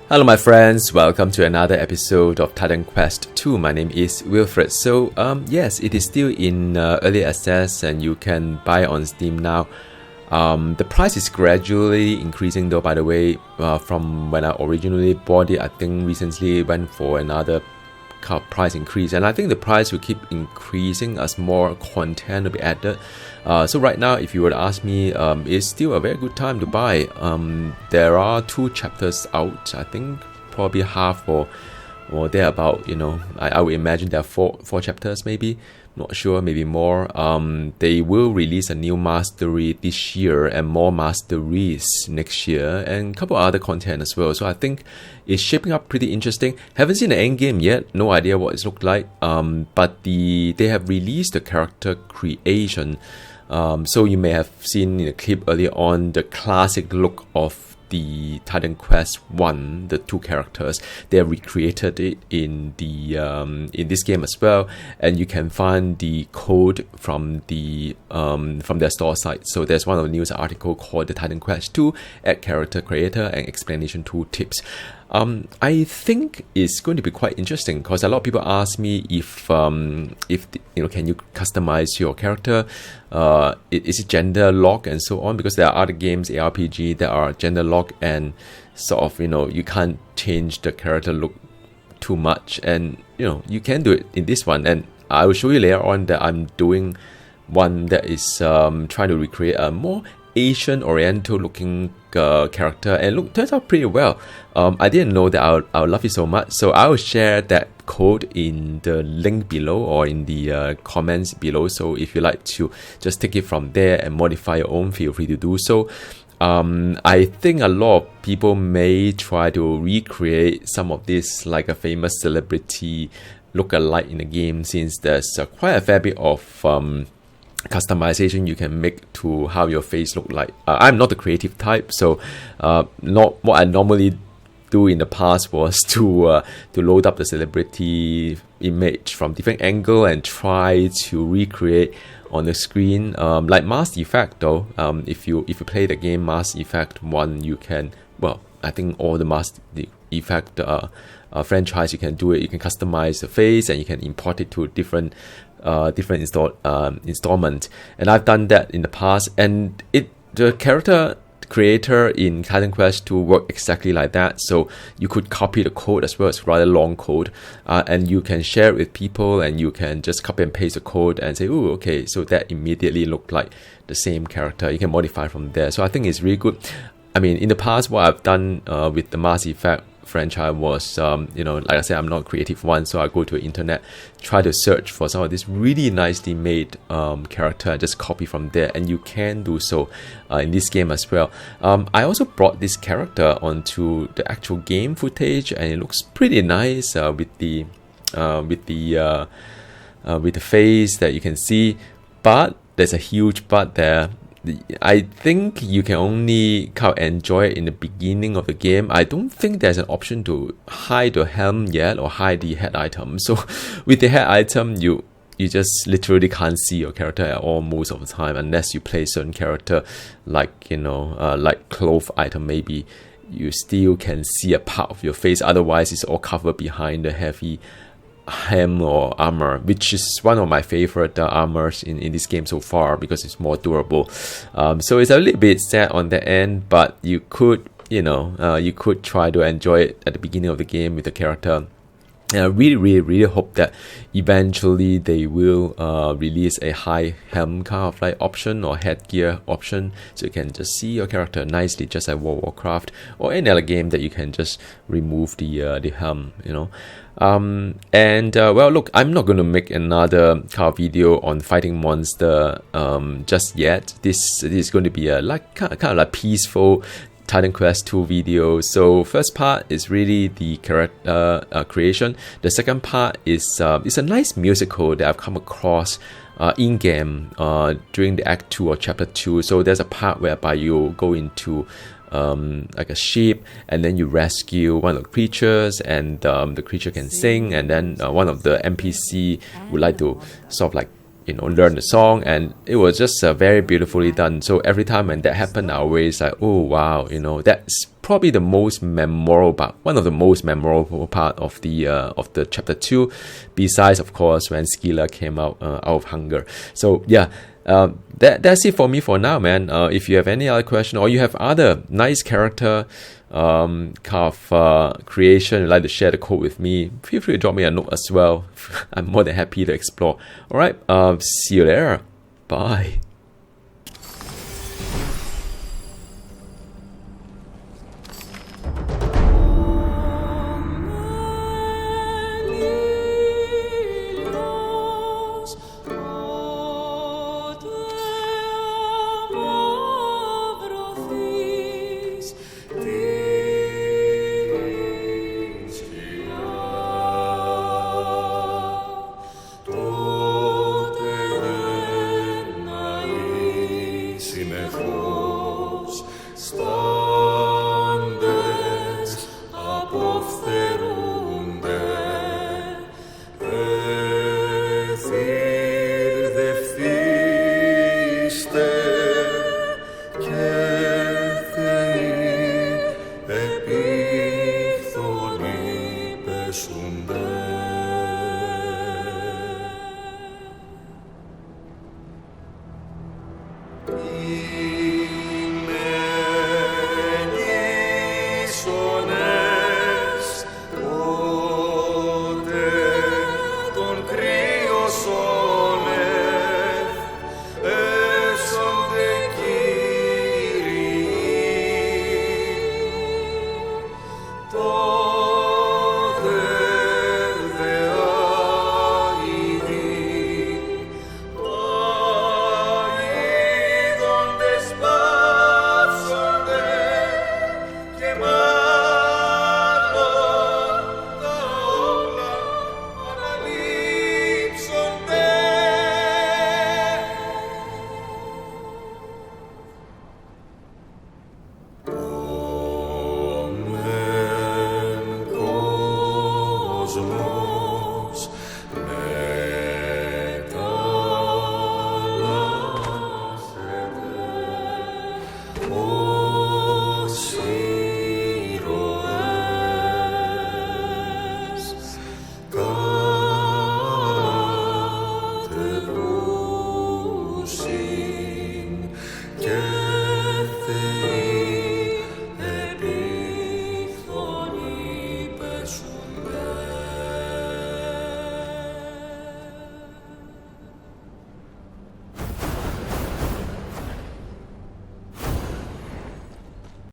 Hello my friends, welcome to another episode of Titan Quest 2. My name is Wilfred. So yes, it is still in early access and you can buy it on Steam now. The price is gradually increasing though, by the way. From when I originally bought it, I think recently it went for another price increase, and I think the price will keep increasing as more content will be added. So right now, if you were to ask me, it's still a very good time to buy. There are 2 chapters out, I think probably half or thereabout, you know. I would imagine there are four chapters maybe, not sure, maybe more. They will release a new mastery this year and more masteries next year and a couple other content as well. So I think it's shaping up pretty interesting. Haven't seen the end game yet, no idea what it looks like. But they have released the character creation. So you may have seen in the clip earlier on the classic look of the Titan Quest 1, the 2 characters. They have recreated it in the in this game as well, and you can find the code from their store site. So there's one of the news article called the Titan Quest 2 Add Character Creator and Explanation Tool Tips. I think it's going to be quite interesting because a lot of people ask me if can you customize your character? Is it gender locked and so on? Because there are other games, ARPG, that are gender locked and sort of you can't change the character look too much, and you can do it in this one. And I will show you later on that I'm doing one that is trying to recreate a more Asian oriental looking character, and turns out pretty well. I didn't know that I would love it so much, so I will share that code in the link below or in the comments below. So if you like to just take it from there and modify your own, feel free to do so. I think a lot of people may try to recreate some of this like a famous celebrity look-alike in the game, since there's quite a fair bit of customization you can make to how your face look like. I'm not the creative type, so not what I normally do in the past was to load up the celebrity image from different angle and try to recreate on the screen. Like Mass Effect though, if you play the game Mass Effect 1, you can, well, I think all the Mass Effect franchise, you can do it. You can customize the face and you can import it to different installment, and I've done that in the past, and the character creator in Titan Quest 2 work exactly like that. So you could copy the code as well. It's rather long code, and you can share it with people, and you can just copy and paste the code and say, oh, okay, so that immediately looked like the same character. You can modify from there. So I think it's really good. I mean, in the past, what I've done with the Mass Effect franchise was, like I said, I'm not a creative one, so I go to the internet, try to search for some of this really nicely made character and just copy from there, and you can do so in this game as well. I also brought this character onto the actual game footage, and it looks pretty nice with the face that you can see, but there's a huge but there. I think you can only kind of enjoy it in the beginning of the game. I don't think there's an option to hide the helm yet or hide the head item. So with the head item, you just literally can't see your character at all most of the time, unless you play certain character like like cloth item. Maybe you still can see a part of your face. Otherwise, it's all covered behind the heavy helm or armor, which is one of my favorite armors in this game so far because it's more durable. So it's a little bit sad on the end, but you could try to enjoy it at the beginning of the game with the character. And I really hope that eventually they will release a high helm kind of like option or headgear option, so you can just see your character nicely, just like World of Warcraft or any other game that you can just remove the helm, well, look, I'm not going to make another kind of video on fighting monster just yet. This is going to be a kind of like peaceful Titan Quest 2 video. So first part is really the character creation. The second part is it's a nice musical that I've come across in-game during the Act 2 or Chapter 2. So there's a part whereby you go into like a ship, and then you rescue one of the creatures, and the creature can sing, and then one of the NPC would like to sort of like learn the song, and it was just very beautifully done. So every time when that happened, I always like, oh wow, that's probably the most memorable part, one of the most memorable part of the chapter 2, besides of course when Skyla came out of hunger. So yeah, that's it for me for now, man. If you have any other question or you have other nice character creation, you'd like to share the code with me, feel free to drop me a note as well. I'm more than happy to explore. All right, see you there. Bye. Oh